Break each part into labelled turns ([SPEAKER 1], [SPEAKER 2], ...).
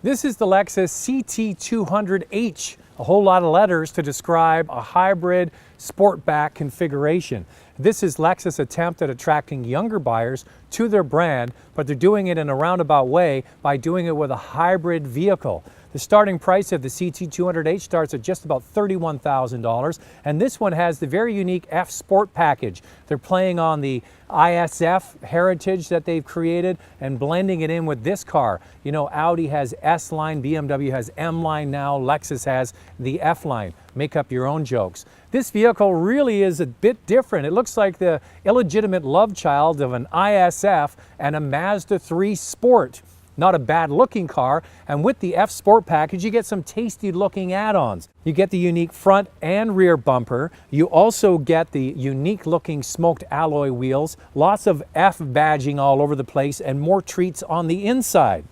[SPEAKER 1] This is the Lexus CT200h, a whole lot of letters to describe a hybrid sportback configuration. This is Lexus' attempt at attracting younger buyers to their brand, but they're doing it in a roundabout way by doing it with a hybrid vehicle. The starting price of the CT200h starts at just about $31,000, and this one has the very unique F Sport package. They're playing on the ISF heritage that they've created and blending it in with this car. You know, Audi has S-line, BMW has M-line now, Lexus has the F-line. Make up your own jokes. This vehicle really is a bit different. It looks like the illegitimate love child of an ISF and a Mazda 3 Sport. Not a bad looking car, and with the F Sport package you get some tasty looking add-ons. You get the unique front and rear bumper. You also get the unique looking smoked alloy wheels, lots of F badging all over the place, and more treats on the inside.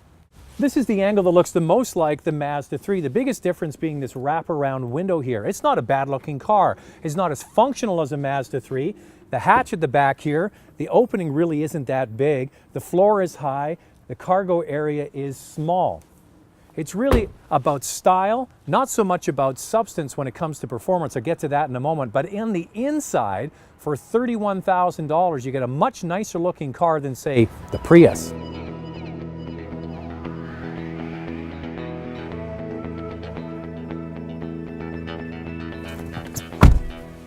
[SPEAKER 1] This is the angle that looks the most like the Mazda 3, the biggest difference being this wraparound window here. It's not a bad looking car. It's not as functional as a Mazda 3. The hatch at the back here, the opening really isn't that big. The floor is high. The cargo area is small. It's really about style, not so much about substance when it comes to performance. I'll get to that in a moment. But in the inside, for $31,000, you get a much nicer looking car than, say, the Prius.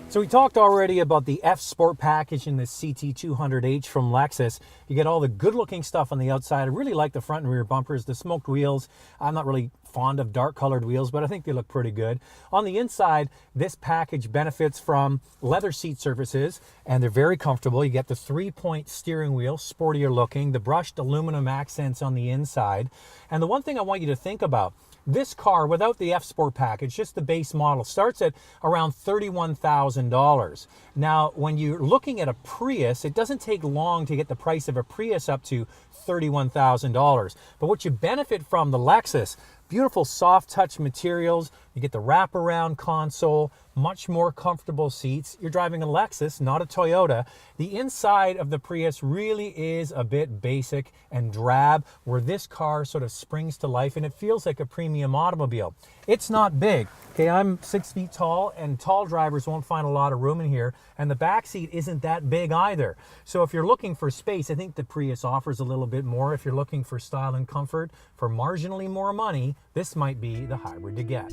[SPEAKER 1] So we talked already about the F Sport package in the CT200h from Lexus. You get all the good looking stuff on the outside. I really like the front and rear bumpers, the smoked wheels. I'm not really fond of dark colored wheels, but I think they look pretty good. On the inside, this package benefits from leather seat surfaces, and they're very comfortable. You get the 3-point steering wheel, sportier looking, the brushed aluminum accents on the inside. And the one thing I want you to think about, this car, without the F Sport package, just the base model, starts at around $31,000. Now, when you're looking at a Prius, it doesn't take long to get the price of a Prius up to $31,000. But what you benefit from the Lexus, beautiful soft touch materials, you get the wraparound console, much more comfortable seats. You're driving a Lexus, not a Toyota. The inside of the Prius really is a bit basic and drab, where this car sort of springs to life and it feels like a premium automobile. It's not big. Okay, I'm 6 feet tall, and tall drivers won't find a lot of room in here, and the back seat isn't that big either. So if you're looking for space, I think the Prius offers a little bit more. If you're looking for style and comfort for marginally more money, this might be the hybrid to get.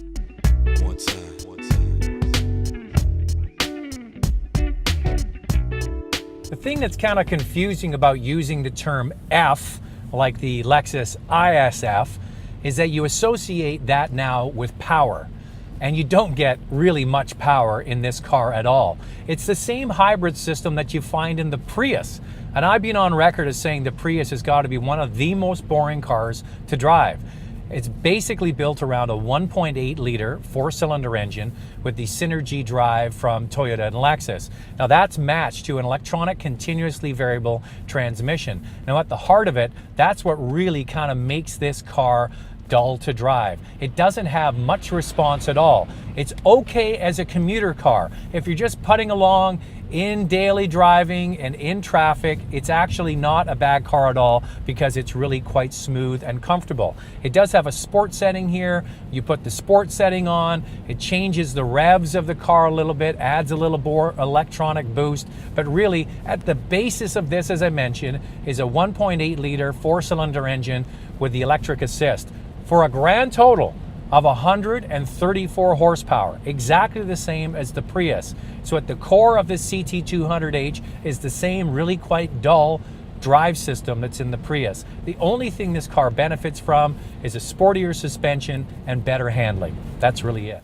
[SPEAKER 2] One time.
[SPEAKER 1] The thing that's kind of confusing about using the term F, like the Lexus ISF, is that you associate that now with power. And you don't get really much power in this car at all. It's the same hybrid system that you find in the Prius. And I've been on record as saying the Prius has got to be one of the most boring cars to drive. It's basically built around a 1.8 liter 4-cylinder engine with the Synergy drive from Toyota and Lexus. Now that's matched to an electronic continuously variable transmission. Now at the heart of it, that's what really kind of makes this car dull to drive. It doesn't have much response at all. It's okay as a commuter car. If you're just putting along in daily driving and in traffic, it's actually not a bad car at all because it's really quite smooth and comfortable. It does have a sport setting here. You put the sport setting on, it changes the revs of the car a little bit, adds a little more electronic boost, but really at the basis of this, as I mentioned, is a 1.8 liter 4-cylinder engine with the electric assist for a grand total of 134 horsepower, exactly the same as the Prius. So at the core of the CT200h is the same really quite dull drive system that's in the Prius. The only thing this car benefits from is a sportier suspension and better handling. That's really it.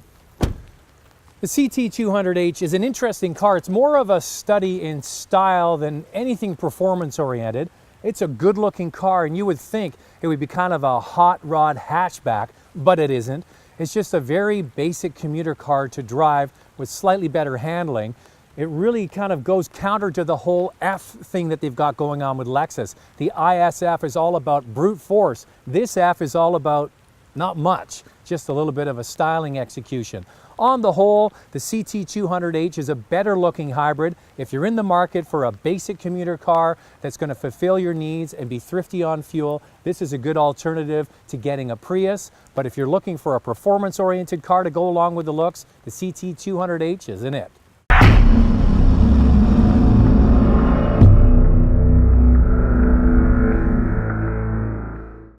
[SPEAKER 1] The CT200h is an interesting car. It's more of a study in style than anything performance oriented. It's a good looking car, and you would think it would be kind of a hot rod hatchback, but it isn't. It's just a very basic commuter car to drive with slightly better handling. It really kind of goes counter to the whole F thing that they've got going on with Lexus. The ISF is all about brute force. This F is all about Not much, just a little bit of a styling execution. On the whole, the CT200h is a better looking hybrid. If you're in the market for a basic commuter car that's going to fulfill your needs and be thrifty on fuel, this is a good alternative to getting a Prius. But if you're looking for a performance-oriented car to go along with the looks, the CT200h isn't it.